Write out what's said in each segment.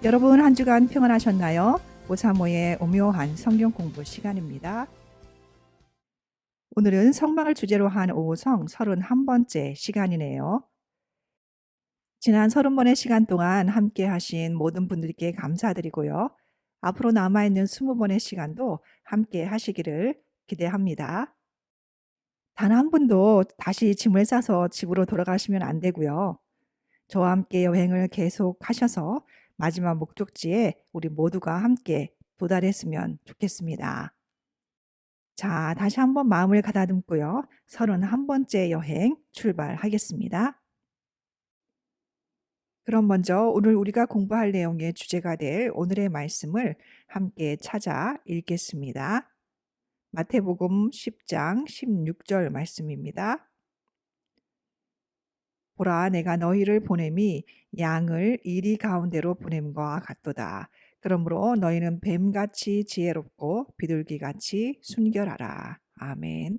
여러분 한 주간 평안하셨나요? 오사모의 오묘한 성경 공부 시간입니다. 오늘은 성막을 주제로 한 오성 31번째 시간이네요. 지난 30번의 시간 동안 함께 하신 모든 분들께 감사드리고요. 앞으로 남아있는 20번의 시간도 함께 하시기를 기대합니다. 단 한 분도 다시 짐을 싸서 집으로 돌아가시면 안 되고요. 저와 함께 여행을 계속 하셔서 마지막 목적지에 우리 모두가 함께 도달했으면 좋겠습니다. 자, 다시 한번 마음을 가다듬고요. 31번째 여행 출발하겠습니다. 그럼 먼저 오늘 우리가 공부할 내용의 주제가 될 오늘의 말씀을 함께 찾아 읽겠습니다. 마태복음 10장 16절 말씀입니다. 보라, 내가 너희를 보냄이 양을 이리 가운데로 보냄과 같도다. 그러므로 너희는 뱀같이 지혜롭고 비둘기같이 순결하라. 아멘.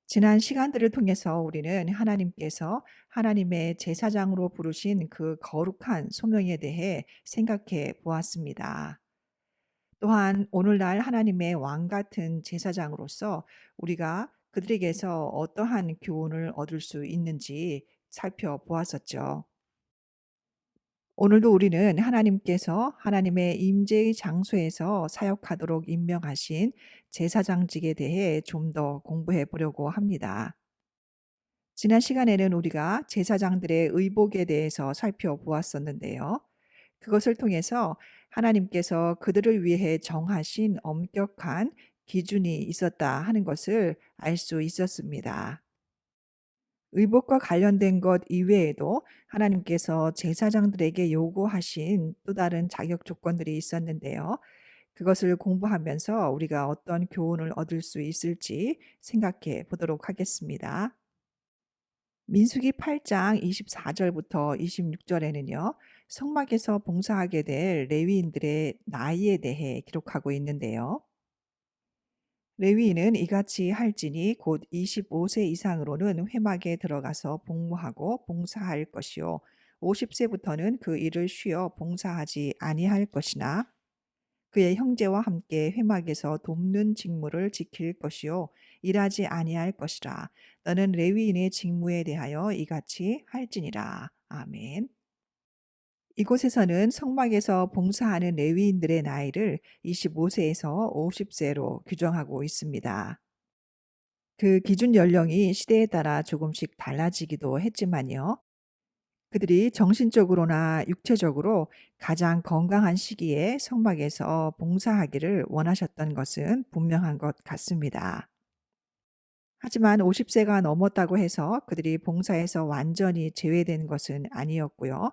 지난 시간들을 통해서 우리는 하나님께서 하나님의 제사장으로 부르신 그 거룩한 소명에 대해 생각해 보았습니다. 또한 오늘날 하나님의 왕 같은 제사장으로서 우리가 그들에게서 어떠한 교훈을 얻을 수 있는지 살펴보았었죠. 오늘도 우리는 하나님께서 하나님의 임재의 장소에서 사역하도록 임명하신 제사장직에 대해 좀 더 공부해 보려고 합니다. 지난 시간에는 우리가 제사장들의 의복에 대해서 살펴보았었는데요. 그것을 통해서 하나님께서 그들을 위해 정하신 엄격한 기준이 있었다 하는 것을 알 수 있었습니다. 의복과 관련된 것 이외에도 하나님께서 제사장들에게 요구하신 또 다른 자격 조건들이 있었는데요. 그것을 공부하면서 우리가 어떤 교훈을 얻을 수 있을지 생각해 보도록 하겠습니다. 민수기 8장 24절부터 26절에는요. 성막에서 봉사하게 될 레위인들의 나이에 대해 기록하고 있는데요. 레위인은 이같이 할지니 곧 25세 이상으로는 회막에 들어가서 복무하고 봉사할 것이요 50세부터는 그 일을 쉬어 봉사하지 아니할 것이나 그의 형제와 함께 회막에서 돕는 직무를 지킬 것이요 일하지 아니할 것이라. 너는 레위인의 직무에 대하여 이같이 할지니라. 아멘. 이곳에서는 성막에서 봉사하는 레위인들의 나이를 25세에서 50세로 규정하고 있습니다. 그 기준 연령이 시대에 따라 조금씩 달라지기도 했지만요. 그들이 정신적으로나 육체적으로 가장 건강한 시기에 성막에서 봉사하기를 원하셨던 것은 분명한 것 같습니다. 하지만 50세가 넘었다고 해서 그들이 봉사에서 완전히 제외된 것은 아니었고요.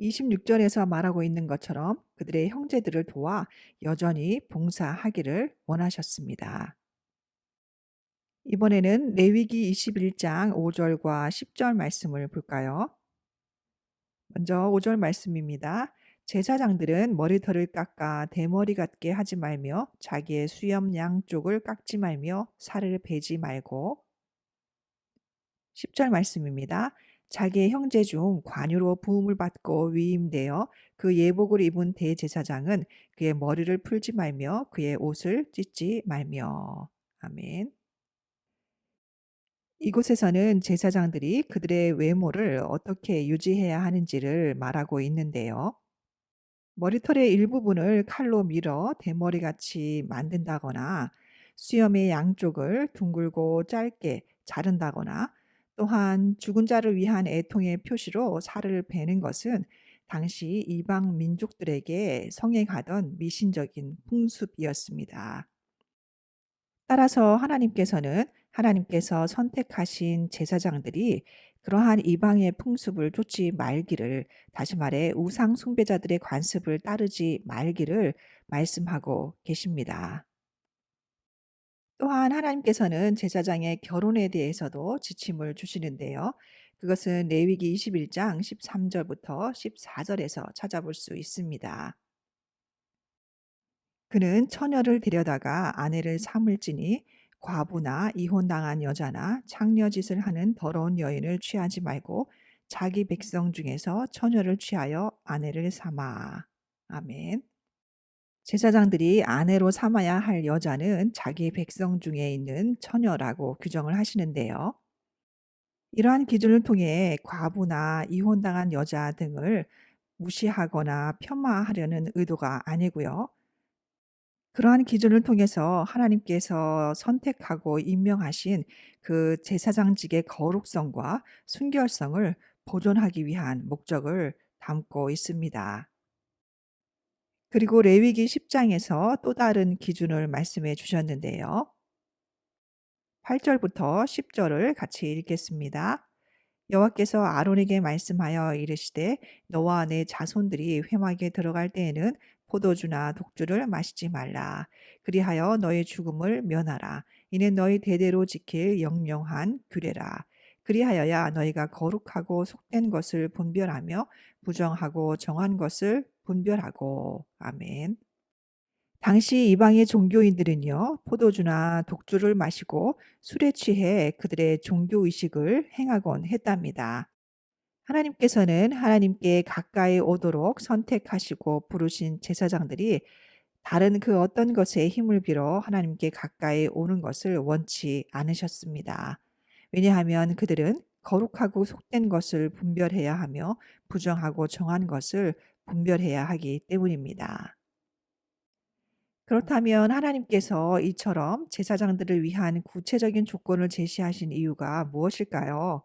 26절에서 말하고 있는 것처럼 그들의 형제들을 도와 여전히 봉사하기를 원하셨습니다. 이번에는 레위기 21장 5절과 10절 말씀을 볼까요? 먼저 5절 말씀입니다. 제사장들은 머리털을 깎아 대머리 같게 하지 말며 자기의 수염 양쪽을 깎지 말며 살을 베지 말고 10절 말씀입니다. 자기의 형제 중 관유로 부음을 받고 위임되어 그 예복을 입은 대제사장은 그의 머리를 풀지 말며 그의 옷을 찢지 말며. 아멘. 이곳에서는 제사장들이 그들의 외모를 어떻게 유지해야 하는지를 말하고 있는데요. 머리털의 일부분을 칼로 밀어 대머리같이 만든다거나 수염의 양쪽을 둥글고 짧게 자른다거나 또한 죽은 자를 위한 애통의 표시로 살을 베는 것은 당시 이방 민족들에게 성행하던 미신적인 풍습이었습니다. 따라서 하나님께서 선택하신 제사장들이 그러한 이방의 풍습을 좇지 말기를, 다시 말해 우상 숭배자들의 관습을 따르지 말기를 말씀하고 계십니다. 또한 하나님께서는 제사장의 결혼에 대해서도 지침을 주시는데요. 그것은 레위기 21장 13절부터 14절에서 찾아볼 수 있습니다. 그는 처녀를 데려다가 아내를 삼을지니 과부나 이혼당한 여자나 창녀짓을 하는 더러운 여인을 취하지 말고 자기 백성 중에서 처녀를 취하여 아내를 삼아. 아멘. 제사장들이 아내로 삼아야 할 여자는 자기 백성 중에 있는 처녀라고 규정을 하시는데요. 이러한 기준을 통해 과부나 이혼당한 여자 등을 무시하거나 폄하하려는 의도가 아니고요. 그러한 기준을 통해서 하나님께서 선택하고 임명하신 그 제사장직의 거룩성과 순결성을 보존하기 위한 목적을 담고 있습니다. 그리고 레위기 10장에서 또 다른 기준을 말씀해 주셨는데요. 8절부터 10절을 같이 읽겠습니다. 여호와께서 아론에게 말씀하여 이르시되 너와 내 자손들이 회막에 들어갈 때에는 포도주나 독주를 마시지 말라. 그리하여 너의 죽음을 면하라. 이는 너희 대대로 지킬 영영한 규례라. 그리하여야 너희가 거룩하고 속된 것을 분별하며 부정하고 정한 것을 분별하고. 아멘. 당시 이방의 종교인들은요, 포도주나 독주를 마시고 술에 취해 그들의 종교 의식을 행하곤 했답니다. 하나님께서는 하나님께 가까이 오도록 선택하시고 부르신 제사장들이 다른 그 어떤 것에 힘을 빌어 하나님께 가까이 오는 것을 원치 않으셨습니다. 왜냐하면 그들은 거룩하고 속된 것을 분별해야 하며 부정하고 정한 것을 분별해야 하기 때문입니다. 그렇다면 하나님께서 이처럼 제사장들을 위한 구체적인 조건을 제시하신 이유가 무엇일까요?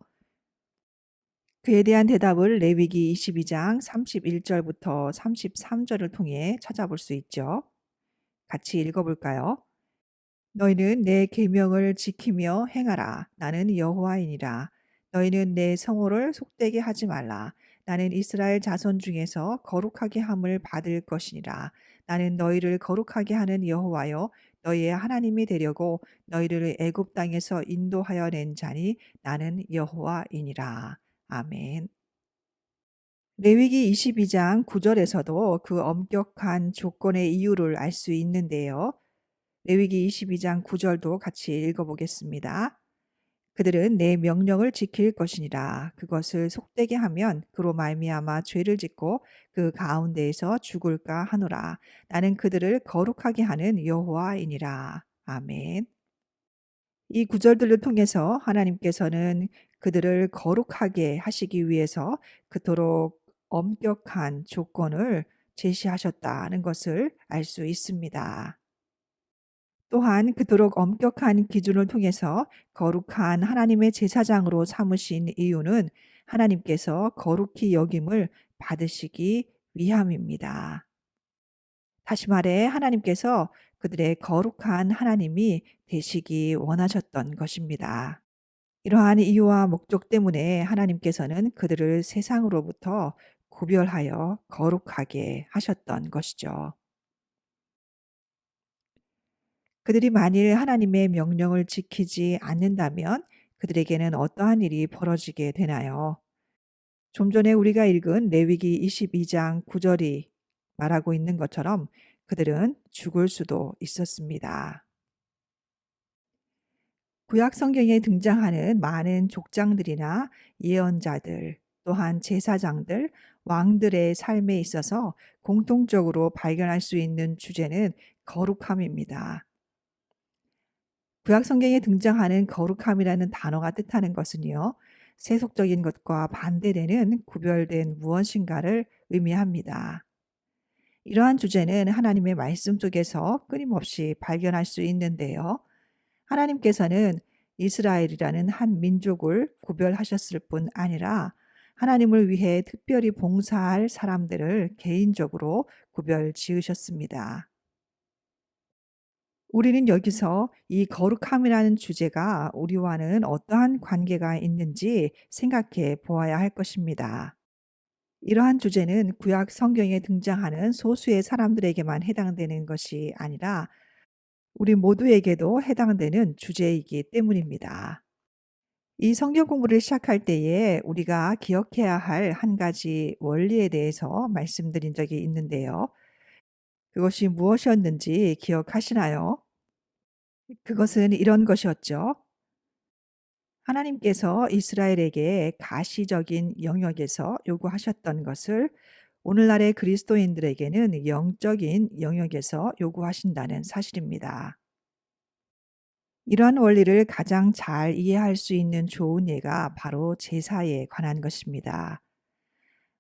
그에 대한 대답을 레위기 22장 31절부터 33절을 통해 찾아볼 수 있죠. 같이 읽어볼까요? 너희는 내 계명을 지키며 행하라. 나는 여호와이니라. 너희는 내 성호를 속되게 하지 말라. 나는 이스라엘 자손 중에서 거룩하게 함을 받을 것이니라. 나는 너희를 거룩하게 하는 여호와요 너희의 하나님이 되려고 너희를 애굽 땅에서 인도하여 낸 자니 나는 여호와이니라. 아멘. 레위기 22장 9절에서도 그 엄격한 조건의 이유를 알 수 있는데요. 레위기 22장 9절도 같이 읽어보겠습니다. 그들은 내 명령을 지킬 것이니라. 그것을 속되게 하면 그로 말미암아 죄를 짓고 그 가운데에서 죽을까 하노라. 나는 그들을 거룩하게 하는 여호와이니라. 아멘. 이 구절들을 통해서 하나님께서는 그들을 거룩하게 하시기 위해서 그토록 엄격한 조건을 제시하셨다는 것을 알 수 있습니다. 또한 그토록 엄격한 기준을 통해서 거룩한 하나님의 제사장으로 삼으신 이유는 하나님께서 거룩히 여김을 받으시기 위함입니다. 다시 말해 하나님께서 그들의 거룩한 하나님이 되시기 원하셨던 것입니다. 이러한 이유와 목적 때문에 하나님께서는 그들을 세상으로부터 구별하여 거룩하게 하셨던 것이죠. 그들이 만일 하나님의 명령을 지키지 않는다면 그들에게는 어떠한 일이 벌어지게 되나요? 좀 전에 우리가 읽은 레위기 22장 9절이 말하고 있는 것처럼 그들은 죽을 수도 있었습니다. 구약 성경에 등장하는 많은 족장들이나 예언자들, 또한 제사장들, 왕들의 삶에 있어서 공통적으로 발견할 수 있는 주제는 거룩함입니다. 구약 성경에 등장하는 거룩함이라는 단어가 뜻하는 것은요, 세속적인 것과 반대되는 구별된 무엇인가를 의미합니다. 이러한 주제는 하나님의 말씀 속에서 끊임없이 발견할 수 있는데요. 하나님께서는 이스라엘이라는 한 민족을 구별하셨을 뿐 아니라 하나님을 위해 특별히 봉사할 사람들을 개인적으로 구별 지으셨습니다. 우리는 여기서 이 거룩함이라는 주제가 우리와는 어떠한 관계가 있는지 생각해 보아야 할 것입니다. 이러한 주제는 구약 성경에 등장하는 소수의 사람들에게만 해당되는 것이 아니라 우리 모두에게도 해당되는 주제이기 때문입니다. 이 성경 공부를 시작할 때에 우리가 기억해야 할 한 가지 원리에 대해서 말씀드린 적이 있는데요. 그것이 무엇이었는지 기억하시나요? 그것은 이런 것이었죠. 하나님께서 이스라엘에게 가시적인 영역에서 요구하셨던 것을 오늘날의 그리스도인들에게는 영적인 영역에서 요구하신다는 사실입니다. 이러한 원리를 가장 잘 이해할 수 있는 좋은 예가 바로 제사에 관한 것입니다.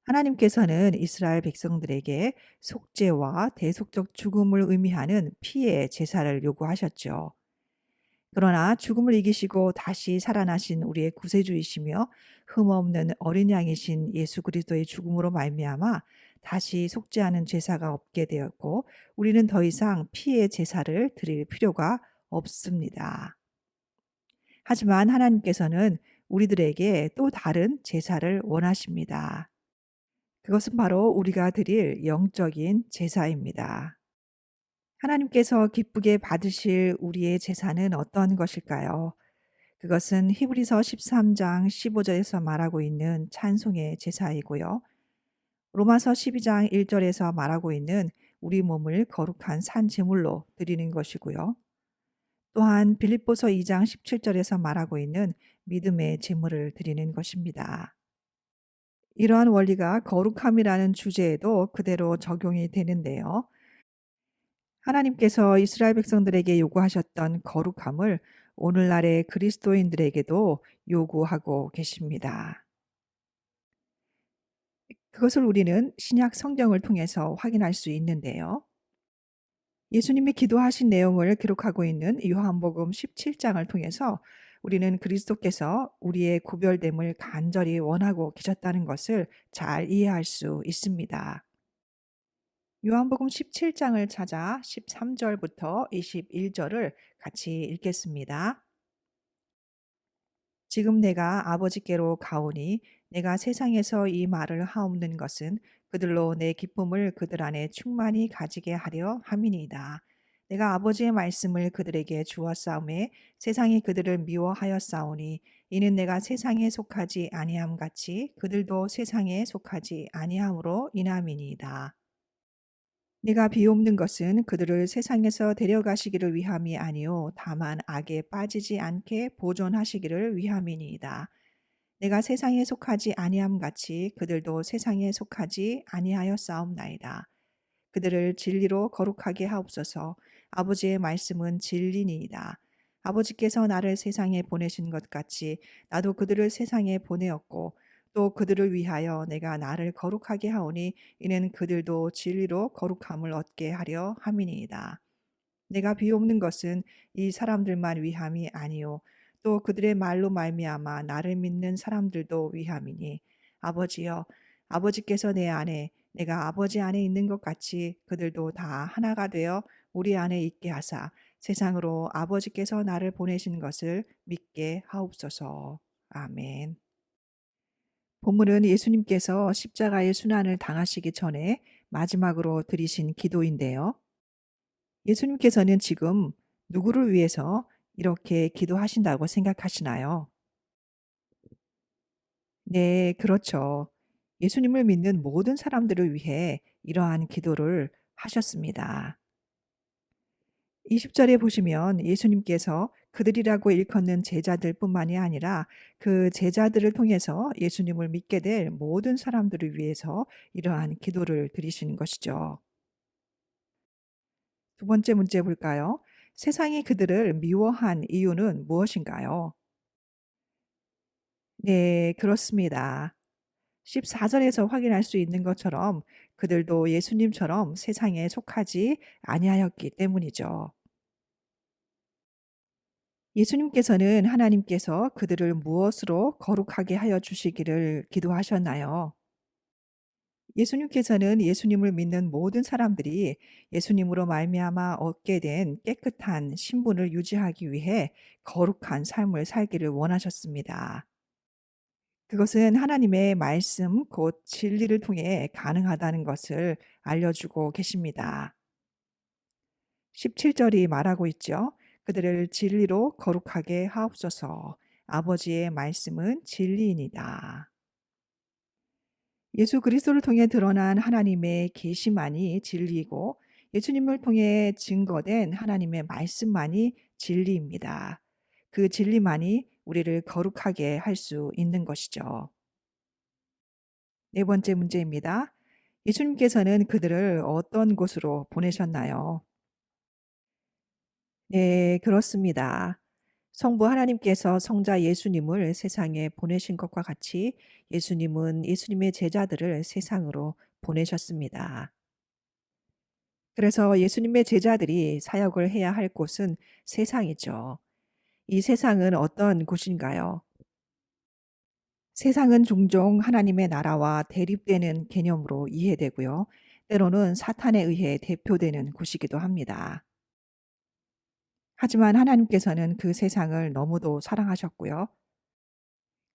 하나님께서는 이스라엘 백성들에게 속죄와 대속적 죽음을 의미하는 피의 제사를 요구하셨죠. 그러나 죽음을 이기시고 다시 살아나신 우리의 구세주이시며 흠없는 어린 양이신 예수 그리스도의 죽음으로 말미암아 다시 속죄하는 제사가 없게 되었고 우리는 더 이상 피의 제사를 드릴 필요가 없습니다. 하지만 하나님께서는 우리들에게 또 다른 제사를 원하십니다. 그것은 바로 우리가 드릴 영적인 제사입니다. 하나님께서 기쁘게 받으실 우리의 제사는 어떤 것일까요? 그것은 히브리서 13장 15절에서 말하고 있는 찬송의 제사이고요. 로마서 12장 1절에서 말하고 있는 우리 몸을 거룩한 산 제물로 드리는 것이고요. 또한 빌립보서 2장 17절에서 말하고 있는 믿음의 제물을 드리는 것입니다. 이러한 원리가 거룩함이라는 주제에도 그대로 적용이 되는데요. 하나님께서 이스라엘 백성들에게 요구하셨던 거룩함을 오늘날의 그리스도인들에게도 요구하고 계십니다. 그것을 우리는 신약 성경을 통해서 확인할 수 있는데요. 예수님이 기도하신 내용을 기록하고 있는 요한복음 17장을 통해서 우리는 그리스도께서 우리의 구별됨을 간절히 원하고 계셨다는 것을 잘 이해할 수 있습니다. 요한복음 17장을 찾아 13절부터 21절을 같이 읽겠습니다. 지금 내가 아버지께로 가오니 내가 세상에서 이 말을 하옵는 것은 그들로 내 기쁨을 그들 안에 충만히 가지게 하려 함이니이다. 내가 아버지의 말씀을 그들에게 주었사오매 세상이 그들을 미워하였사오니 이는 내가 세상에 속하지 아니함 같이 그들도 세상에 속하지 아니함으로 인함이니이다. 내가 비옵는 것은 그들을 세상에서 데려가시기를 위함이 아니요 다만 악에 빠지지 않게 보존하시기를 위함이니이다. 내가 세상에 속하지 아니함 같이 그들도 세상에 속하지 아니하였사옵나이다. 그들을 진리로 거룩하게 하옵소서. 아버지의 말씀은 진리니이다. 아버지께서 나를 세상에 보내신 것 같이 나도 그들을 세상에 보내었고 또 그들을 위하여 내가 나를 거룩하게 하오니 이는 그들도 진리로 거룩함을 얻게 하려 함이니이다. 내가 비옵는 것은 이 사람들만 위함이 아니요 또 그들의 말로 말미암아 나를 믿는 사람들도 위함이니 아버지여 아버지께서 내 안에 내가 아버지 안에 있는 것 같이 그들도 다 하나가 되어 우리 안에 있게 하사 세상으로 아버지께서 나를 보내신 것을 믿게 하옵소서. 아멘. 본문은 예수님께서 십자가의 순환을 당하시기 전에 마지막으로 드리신 기도인데요. 예수님께서는 지금 누구를 위해서 이렇게 기도하신다고 생각하시나요? 네, 그렇죠. 예수님을 믿는 모든 사람들을 위해 이러한 기도를 하셨습니다. 20절에 보시면 예수님께서 그들이라고 일컫는 제자들뿐만이 아니라 그 제자들을 통해서 예수님을 믿게 될 모든 사람들을 위해서 이러한 기도를 드리시는 것이죠. 두 번째 문제 볼까요? 세상이 그들을 미워한 이유는 무엇인가요? 네, 그렇습니다. 14절에서 확인할 수 있는 것처럼 그들도 예수님처럼 세상에 속하지 아니하였기 때문이죠. 예수님께서는 하나님께서 그들을 무엇으로 거룩하게 하여 주시기를 기도하셨나요? 예수님께서는 예수님을 믿는 모든 사람들이 예수님으로 말미암아 얻게 된 깨끗한 신분을 유지하기 위해 거룩한 삶을 살기를 원하셨습니다. 그것은 하나님의 말씀 곧 진리를 통해 가능하다는 것을 알려주고 계십니다. 17절이 말하고 있죠. 그들을 진리로 거룩하게 하옵소서. 아버지의 말씀은 진리이니다. 예수 그리스도를 통해 드러난 하나님의 계시만이 진리이고 예수님을 통해 증거된 하나님의 말씀만이 진리입니다. 그 진리만이 우리를 거룩하게 할 수 있는 것이죠. 네 번째 문제입니다. 예수님께서는 그들을 어떤 곳으로 보내셨나요? 네, 그렇습니다. 성부 하나님께서 성자 예수님을 세상에 보내신 것과 같이 예수님은 예수님의 제자들을 세상으로 보내셨습니다. 그래서 예수님의 제자들이 사역을 해야 할 곳은 세상이죠. 이 세상은 어떤 곳인가요? 세상은 종종 하나님의 나라와 대립되는 개념으로 이해되고요. 때로는 사탄에 의해 대표되는 곳이기도 합니다. 하지만 하나님께서는 그 세상을 너무도 사랑하셨고요.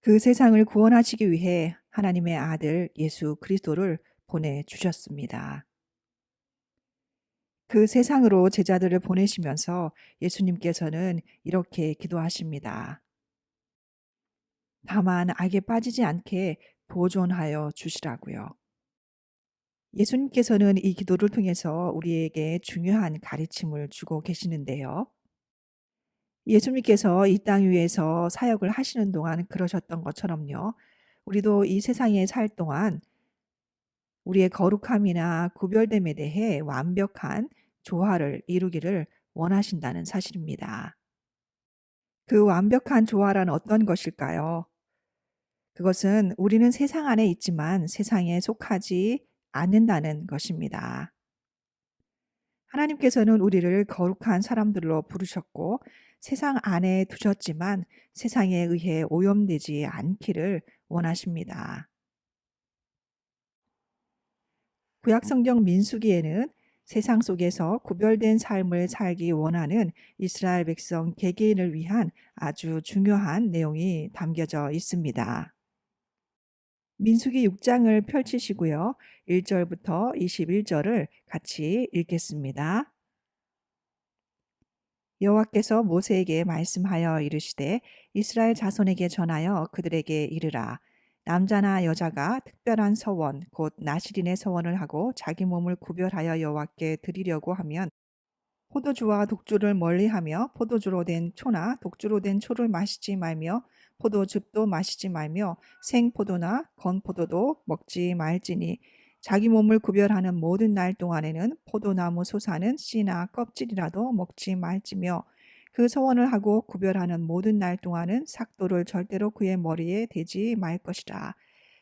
그 세상을 구원하시기 위해 하나님의 아들 예수 그리스도를 보내주셨습니다. 그 세상으로 제자들을 보내시면서 예수님께서는 이렇게 기도하십니다. 다만 악에 빠지지 않게 보존하여 주시라고요. 예수님께서는 이 기도를 통해서 우리에게 중요한 가르침을 주고 계시는데요. 예수님께서 이 땅 위에서 사역을 하시는 동안 그러셨던 것처럼요. 우리도 이 세상에 살 동안 우리의 거룩함이나 구별됨에 대해 완벽한 조화를 이루기를 원하신다는 사실입니다. 그 완벽한 조화란 어떤 것일까요? 그것은 우리는 세상 안에 있지만 세상에 속하지 않는다는 것입니다. 하나님께서는 우리를 거룩한 사람들로 부르셨고 세상 안에 두셨지만 세상에 의해 오염되지 않기를 원하십니다. 구약 성경 민수기에는 세상 속에서 구별된 삶을 살기 원하는 이스라엘 백성 개개인을 위한 아주 중요한 내용이 담겨져 있습니다. 민수기 6장을 펼치시고요. 1절부터 21절을 같이 읽겠습니다. 여호와께서 모세에게 말씀하여 이르시되 이스라엘 자손에게 전하여 그들에게 이르라. 남자나 여자가 특별한 서원 곧 나시린의 서원을 하고 자기 몸을 구별하여 여호와께 드리려고 하면 포도주와 독주를 멀리하며 포도주로 된 초나 독주로 된 초를 마시지 말며 포도즙도 마시지 말며 생포도나 건포도도 먹지 말지니 자기 몸을 구별하는 모든 날 동안에는 포도나무 솟아는 씨나 껍질이라도 먹지 말지며 그 서원을 하고 구별하는 모든 날 동안은 삭도를 절대로 그의 머리에 대지 말 것이라.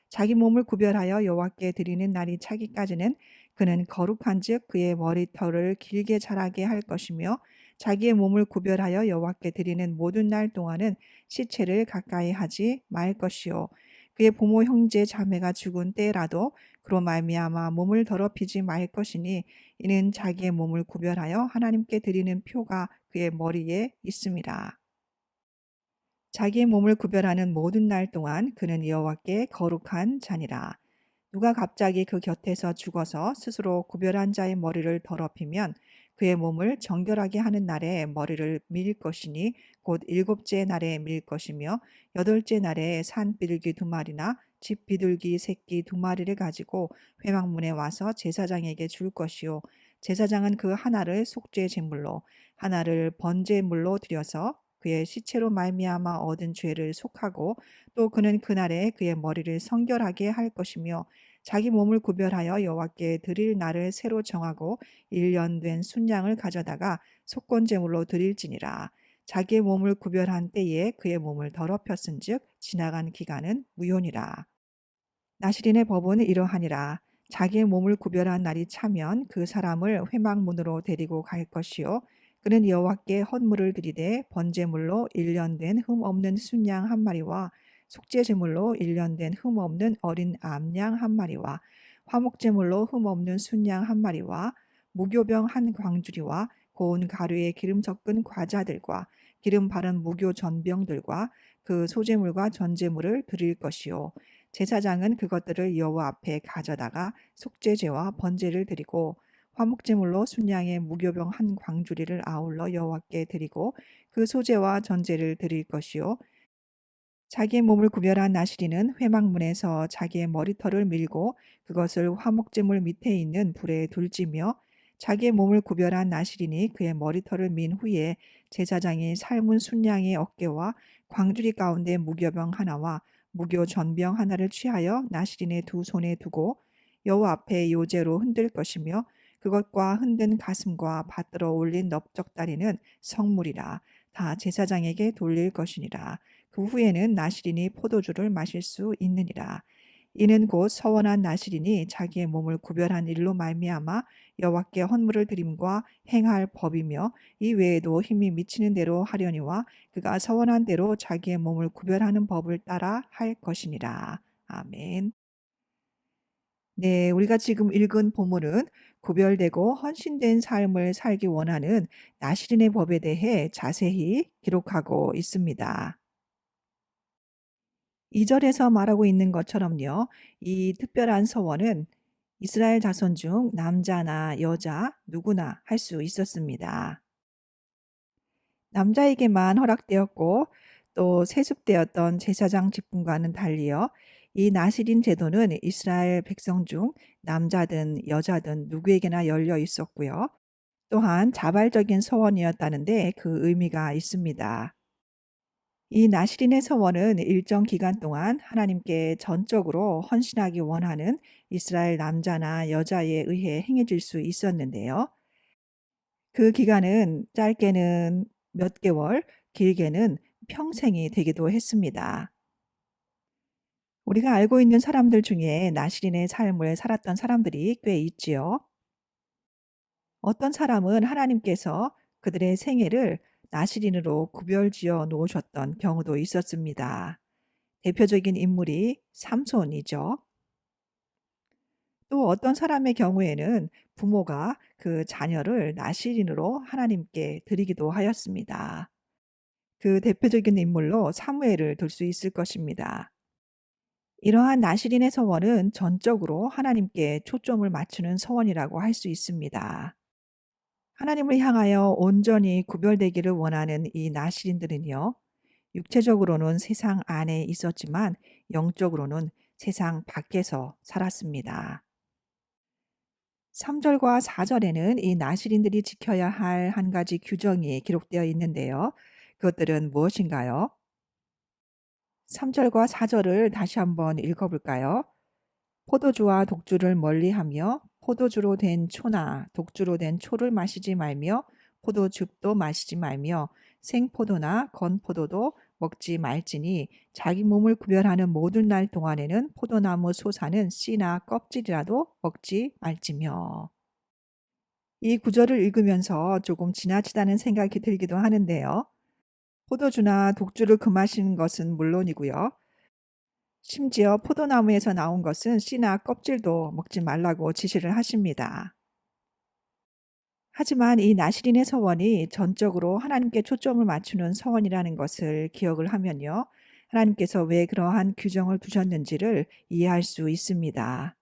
자기 몸을 구별하여 여호와께 드리는 날이 차기까지는 그는 거룩한즉 그의 머리털을 길게 자라게 할 것이며 자기의 몸을 구별하여 여호와께 드리는 모든 날 동안은 시체를 가까이 하지 말 것이요 그의 부모 형제 자매가 죽은 때라도 그로 말미암아 몸을 더럽히지 말 것이니 이는 자기의 몸을 구별하여 하나님께 드리는 표가 그의 머리에 있음이라. 자기의 몸을 구별하는 모든 날 동안 그는 여호와께 거룩한 자니라. 누가 갑자기 그 곁에서 죽어서 스스로 구별한 자의 머리를 더럽히면 그의 몸을 정결하게 하는 날에 머리를 밀 것이니 곧 일곱째 날에 밀 것이며 여덟째 날에 산 비둘기 두 마리나 집 비둘기 새끼 두 마리를 가지고 회막문에 와서 제사장에게 줄 것이요 제사장은 그 하나를 속죄 제물로 하나를 번제물로 드려서 그의 시체로 말미암아 얻은 죄를 속하고 또 그는 그날에 그의 머리를 성결하게 할 것이며 자기 몸을 구별하여 여호와께 드릴 날을 새로 정하고 1년 된 순양을 가져다가 속건 제물로 드릴지니라. 자기의 몸을 구별한 때에 그의 몸을 더럽혔은즉 지나간 기간은 무효니라. 나시린의 법은 이러하니라. 자기의 몸을 구별한 날이 차면 그 사람을 회막문으로 데리고 갈 것이요 그는 여호와께 헌물을 드리되 번제물로 1년 된 흠 없는 순양 한 마리와 속죄 제물로 1년 된 흠 없는 어린 암양 한 마리와 화목 제물로 흠 없는 순양 한 마리와 무교병 한 광주리와 고운 가루에 기름 섞은 과자들과 기름 바른 무교 전병들과 그 소제물과 전제물을 드릴 것이요 제사장은 그것들을 여호와 앞에 가져다가 속죄제와 번제를 드리고 화목제물로 순양의 무교병 한 광주리를 아울러 여호와께 드리고 그 소제와 전제를 드릴 것이요 자기의 몸을 구별한 나시리는 회막문에서 자기의 머리털을 밀고 그것을 화목제물 밑에 있는 불에 둘지며 자기의 몸을 구별한 나시린이 그의 머리털을 민 후에 제사장이 삶은 순양의 어깨와 광주리 가운데 무교병 하나와 무교 전병 하나를 취하여 나시린의 두 손에 두고 여호와 앞에 요제로 흔들 것이며 그것과 흔든 가슴과 받들어 올린 넓적다리는 성물이라 다 제사장에게 돌릴 것이니라. 그 후에는 나시린이 포도주를 마실 수 있느니라. 이는 곧 서원한 나시린이 자기의 몸을 구별한 일로 말미암아 여호와께 헌물을 드림과 행할 법이며 이 외에도 힘이 미치는 대로 하려니와 그가 서원한 대로 자기의 몸을 구별하는 법을 따라 할 것이니라. 아멘. 네, 우리가 지금 읽은 본문은 구별되고 헌신된 삶을 살기 원하는 나시린의 법에 대해 자세히 기록하고 있습니다. 2절에서 말하고 있는 것처럼요. 이 특별한 서원은 이스라엘 자손 중 남자나 여자 누구나 할 수 있었습니다. 남자에게만 허락되었고 또 세습되었던 제사장 직분과는 달리요. 이 나시린 제도는 이스라엘 백성 중 남자든 여자든 누구에게나 열려 있었고요. 또한 자발적인 서원이었다는데 그 의미가 있습니다. 이 나시린의 서원은 일정 기간 동안 하나님께 전적으로 헌신하기 원하는 이스라엘 남자나 여자에 의해 행해질 수 있었는데요. 그 기간은 짧게는 몇 개월, 길게는 평생이 되기도 했습니다. 우리가 알고 있는 사람들 중에 나시린의 삶을 살았던 사람들이 꽤 있지요. 어떤 사람은 하나님께서 그들의 생애를 나시린으로 구별지어 놓으셨던 경우도 있었습니다. 대표적인 인물이 삼손이죠. 또 어떤 사람의 경우에는 부모가 그 자녀를 나시린으로 하나님께 드리기도 하였습니다. 그 대표적인 인물로 사무엘을 들 수 있을 것입니다. 이러한 나시린의 서원은 전적으로 하나님께 초점을 맞추는 서원이라고 할 수 있습니다. 하나님을 향하여 온전히 구별되기를 원하는 이 나시린들은요, 육체적으로는 세상 안에 있었지만 영적으로는 세상 밖에서 살았습니다. 3절과 4절에는 이 나시린들이 지켜야 할 한 가지 규정이 기록되어 있는데요. 그것들은 무엇인가요? 3절과 4절을 다시 한번 읽어볼까요? 포도주와 독주를 멀리하며 포도주로 된 초나 독주로 된 초를 마시지 말며 포도즙도 마시지 말며 생포도나 건포도도 먹지 말지니 자기 몸을 구별하는 모든 날 동안에는 포도나무 솟아는 씨나 껍질이라도 먹지 말지며. 이 구절을 읽으면서 조금 지나치다는 생각이 들기도 하는데요. 포도주나 독주를 금하시는 것은 물론이고요. 심지어 포도나무에서 나온 것은 씨나 껍질도 먹지 말라고 지시를 하십니다. 하지만 이 나시린의 서원이 전적으로 하나님께 초점을 맞추는 서원이라는 것을 기억을 하면요. 하나님께서 왜 그러한 규정을 두셨는지를 이해할 수 있습니다.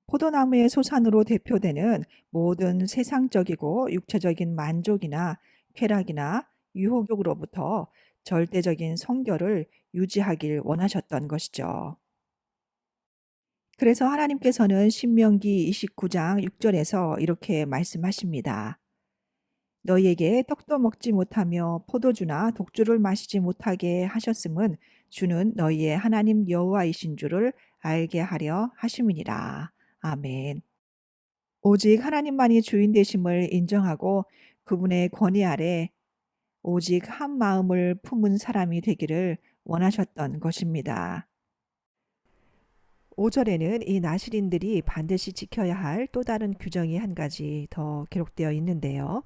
포도나무의 소산으로 대표되는 모든 세상적이고 육체적인 만족이나 쾌락이나 유혹으로부터 절대적인 성결을 유지하길 원하셨던 것이죠. 그래서 하나님께서는 신명기 29장 6절에서 이렇게 말씀하십니다. 너희에게 떡도 먹지 못하며 포도주나 독주를 마시지 못하게 하셨음은 주는 너희의 하나님 여호와이신 줄을 알게 하려 하심이니라. 아멘. 오직 하나님만이 주인 되심을 인정하고 그분의 권위 아래 오직 한 마음을 품은 사람이 되기를 원하셨던 것입니다. 5절에는 이 나시린들이 반드시 지켜야 할 또 다른 규정이 한 가지 더 기록되어 있는데요.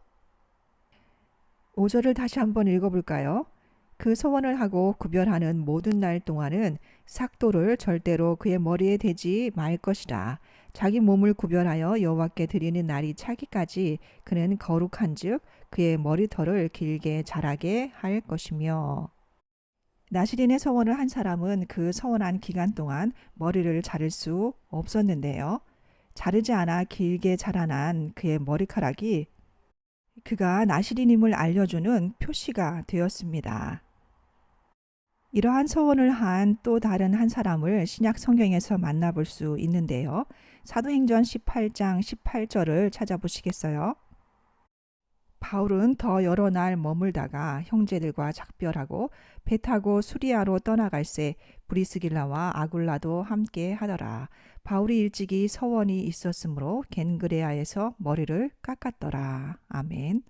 5절을 다시 한번 읽어볼까요? 그 서원을 하고 구별하는 모든 날 동안은 삭도를 절대로 그의 머리에 대지 말 것이라. 자기 몸을 구별하여 여호와께 드리는 날이 차기까지 그는 거룩한즉 그의 머리털을 길게 자라게 할 것이며. 나시린의 서원을 한 사람은 그 서원한 기간 동안 머리를 자를 수 없었는데요. 자르지 않아 길게 자라난 그의 머리카락이 그가 나시린임을 알려주는 표시가 되었습니다. 이러한 서원을 한 또 다른 한 사람을 신약 성경에서 만나볼 수 있는데요. 사도행전 18장 18절을 찾아보시겠어요? 바울은 더 여러 날 머물다가 형제들과 작별하고 배 타고 수리아로 떠나갈새 브리스길라와 아굴라도 함께 하더라. 바울이 일찍이 서원이 있었으므로 겐그레아에서 머리를 깎았더라. 아멘.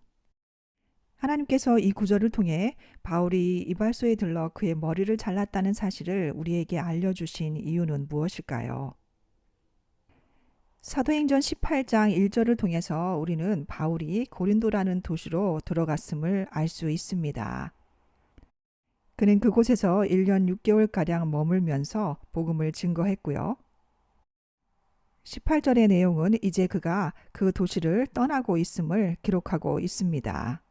하나님께서 이 구절을 통해 바울이 이발소에 들러 그의 머리를 잘랐다는 사실을 우리에게 알려주신 이유는 무엇일까요? 사도행전 18장 1절을 통해서 우리는 바울이 고린도라는 도시로 들어갔음을 알 수 있습니다. 그는 그곳에서 1년 6개월가량 머물면서 복음을 증거했고요. 18절의 내용은 이제 그가 그 도시를 떠나고 있음을 기록하고 있습니다.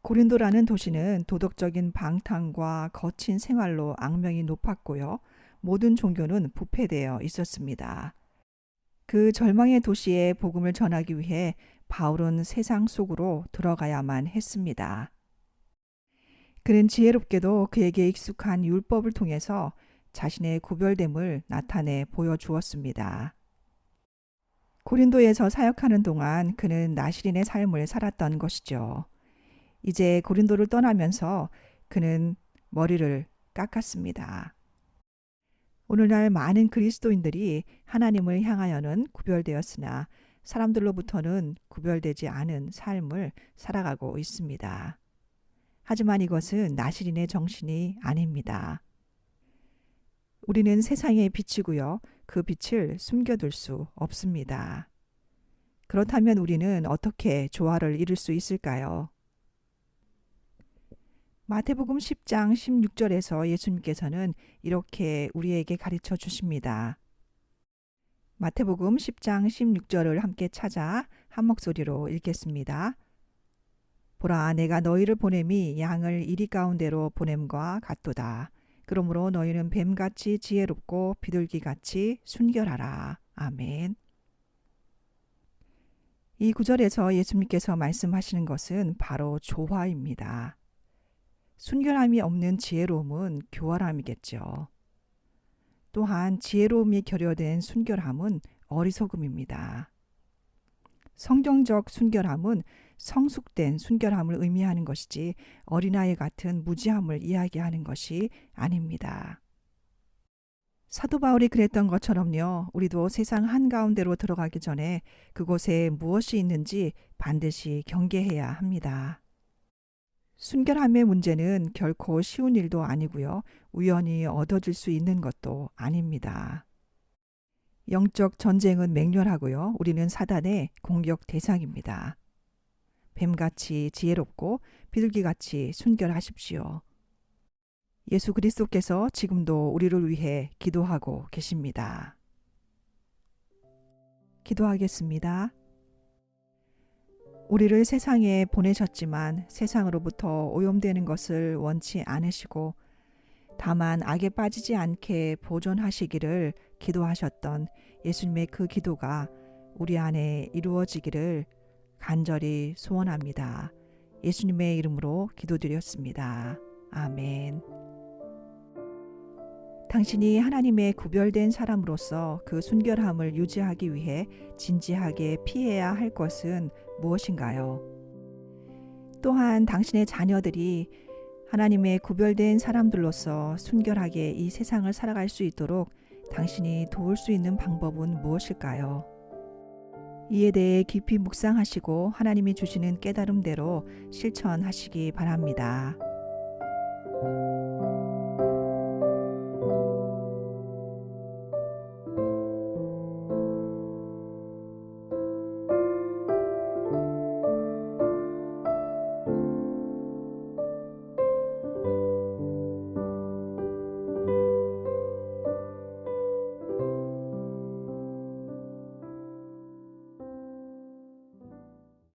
고린도라는 도시는 도덕적인 방탕과 거친 생활로 악명이 높았고요. 모든 종교는 부패되어 있었습니다. 그 절망의 도시에 복음을 전하기 위해 바울은 세상 속으로 들어가야만 했습니다. 그는 지혜롭게도 그에게 익숙한 율법을 통해서 자신의 구별됨을 나타내 보여주었습니다. 고린도에서 사역하는 동안 그는 나시린의 삶을 살았던 것이죠. 이제 고린도를 떠나면서 그는 머리를 깎았습니다. 오늘날 많은 그리스도인들이 하나님을 향하여는 구별되었으나 사람들로부터는 구별되지 않은 삶을 살아가고 있습니다. 하지만 이것은 나시린의 정신이 아닙니다. 우리는 세상의 빛이고요. 그 빛을 숨겨둘 수 없습니다. 그렇다면 우리는 어떻게 조화를 이룰 수 있을까요? 마태복음 10장 16절에서 예수님께서는 이렇게 우리에게 가르쳐 주십니다. 마태복음 10장 16절을 함께 찾아 한 목소리로 읽겠습니다. 보라, 내가 너희를 보냄이 양을 이리 가운데로 보냄과 같도다. 그러므로 너희는 뱀같이 지혜롭고 비둘기같이 순결하라. 아멘. 이 구절에서 예수님께서 말씀하시는 것은 바로 조화입니다. 순결함이 없는 지혜로움은 교활함이겠죠. 또한 지혜로움이 결여된 순결함은 어리석음입니다. 성경적 순결함은 성숙된 순결함을 의미하는 것이지 어린아이 같은 무지함을 이야기하는 것이 아닙니다. 사도 바울이 그랬던 것처럼요. 우리도 세상 한가운데로 들어가기 전에 그곳에 무엇이 있는지 반드시 경계해야 합니다. 순결함의 문제는 결코 쉬운 일도 아니고요. 우연히 얻어질 수 있는 것도 아닙니다. 영적 전쟁은 맹렬하고요. 우리는 사단의 공격 대상입니다. 뱀같이 지혜롭고 비둘기같이 순결하십시오. 예수 그리스도께서 지금도 우리를 위해 기도하고 계십니다. 기도하겠습니다. 우리를 세상에 보내셨지만 세상으로부터 오염되는 것을 원치 않으시고 다만 악에 빠지지 않게 보존하시기를 기도하셨던 예수님의 그 기도가 우리 안에 이루어지기를 간절히 소원합니다. 예수님의 이름으로 기도드렸습니다. 아멘. 당신이 하나님의 구별된 사람으로서 그 순결함을 유지하기 위해 진지하게 피해야 할 것은 무엇인가요? 또한 당신의 자녀들이 하나님의 구별된 사람들로서 순결하게 이 세상을 살아갈 수 있도록 당신이 도울 수 있는 방법은 무엇일까요? 이에 대해 깊이 묵상하시고 하나님이 주시는 깨달음대로 실천하시기 바랍니다.